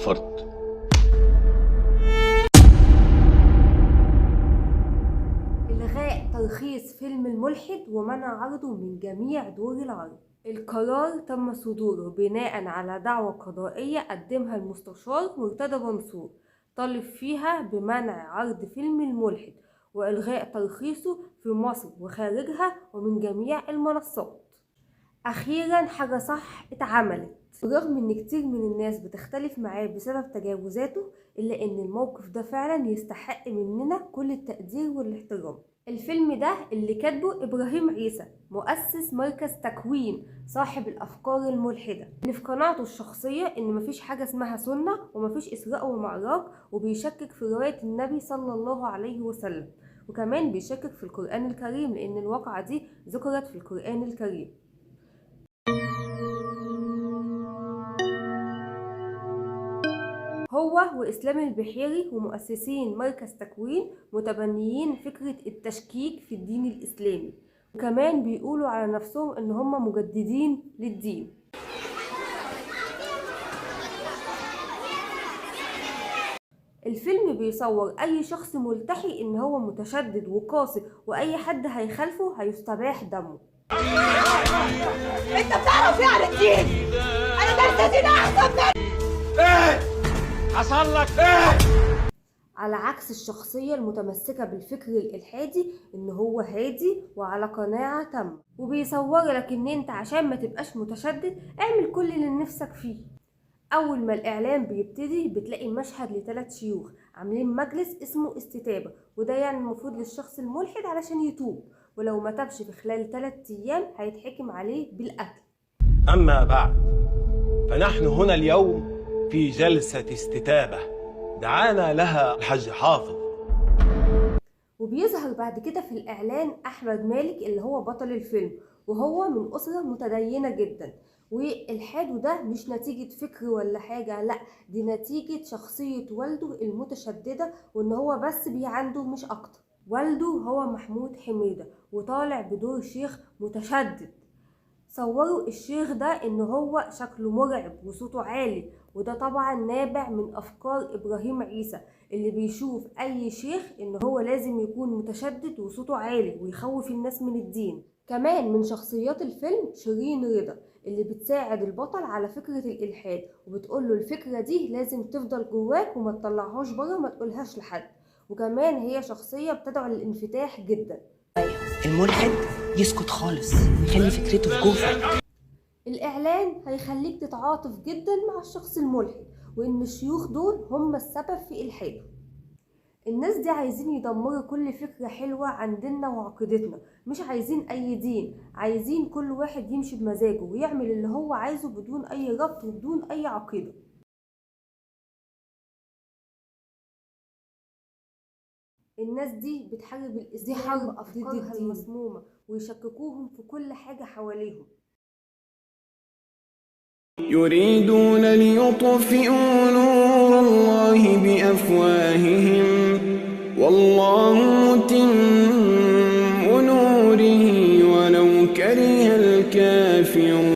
كفرت. إلغاء ترخيص فيلم الملحد ومنع عرضه من جميع دور العرض. القرار تم صدوره بناء على دعوى قضائية قدمها المستشار مرتضى منصور، طالب فيها بمنع عرض فيلم الملحد وإلغاء ترخيصه في مصر وخارجها ومن جميع المنصات. أخيرا حاجة صح اتعملت، برغم إن كتير من الناس بتختلف معاه بسبب تجاوزاته، إلا إن الموقف ده فعلا يستحق مننا كل التقدير والاحترام. الفيلم ده اللي كاتبه إبراهيم عيسى، مؤسس مركز تكوين صاحب الأفكار الملحدة، اللي في قناعته الشخصية إن مفيش حاجة اسمها سنة ومفيش إسراء ومعراج، وبيشكك في رواية النبي صلى الله عليه وسلم، وكمان بيشكك في القرآن الكريم لأن الواقعة دي ذكرت في القرآن الكريم. هو وإسلام البحيري ومؤسسين مركز تكوين متبنيين فكرة التشكيك في الدين الإسلامي، وكمان بيقولوا على نفسهم إن هم مجددين للدين. الفيلم بيصور أي شخص ملتحي إن هو متشدد وقاسي، وأي حد هيخالفه هيستباح دمه. انت بتعرف يعني الدين؟ انا درس دين احسن منك. ايه حصل لك ايه؟ على عكس الشخصية المتمسكة بالفكر الإلحادي إن هو هادي وعلى قناعة تامة، وبيصور لك إن أنت عشان ما تبقاش متشدد اعمل كل اللي نفسك فيه. أول ما الإعلان بيبتدي بتلاقي مشهد ل3 شيوخ عاملين مجلس اسمه استتابة، وده يعني المفروض للشخص الملحد علشان يتوب، ولو ما تابش في خلال 3 أيام هيتحكم عليه بالقتل. أما بعد، فنحن هنا اليوم في جلسة استتابة دعانا لها الحاج حافظ. وبيظهر بعد كده في الإعلان أحمد مالك اللي هو بطل الفيلم، وهو من أسرة متدينة جدا، والحاده ده مش نتيجة فكر ولا حاجة، لأ دي نتيجة شخصية والده المتشددة، وإن هو بس بيعنده مش أكتر. والده هو محمود حميدة وطالع بدور شيخ متشدد. صوروا الشيخ ده إن هو شكله مرعب وصوته عالي، وده طبعا نابع من أفكار إبراهيم عيسى اللي بيشوف أي شيخ إن هو لازم يكون متشدد وصوته عالي ويخوف الناس من الدين. كمان من شخصيات الفيلم شيرين رضا اللي بتساعد البطل على فكرة الإلحاد، وبتقوله الفكرة دي لازم تفضل جواك وما تطلعهاش بره، ما تقولهاش لحد. وكمان هي شخصية بتدعو للانفتاح جدا. الملحد يسكت خالص ويخلي فكرته في جوفه. الإعلان هيخليك تتعاطف جدا مع الشخص الملحد، وإن الشيوخ دول هم السبب في إلحاده. الناس دي عايزين يدمروا كل فكرة حلوة عن ديننا وعقيدتنا، مش عايزين أي دين، عايزين كل واحد يمشي بمزاجه ويعمل اللي هو عايزه بدون أي ربط وبدون أي عقيدة. الناس دي بتحارب الإسلام، دي حرب أفكارها المسمومة، ويشككوهم في كل حاجة حواليهم. يريدون ليطفئوا نور الله بأفواههم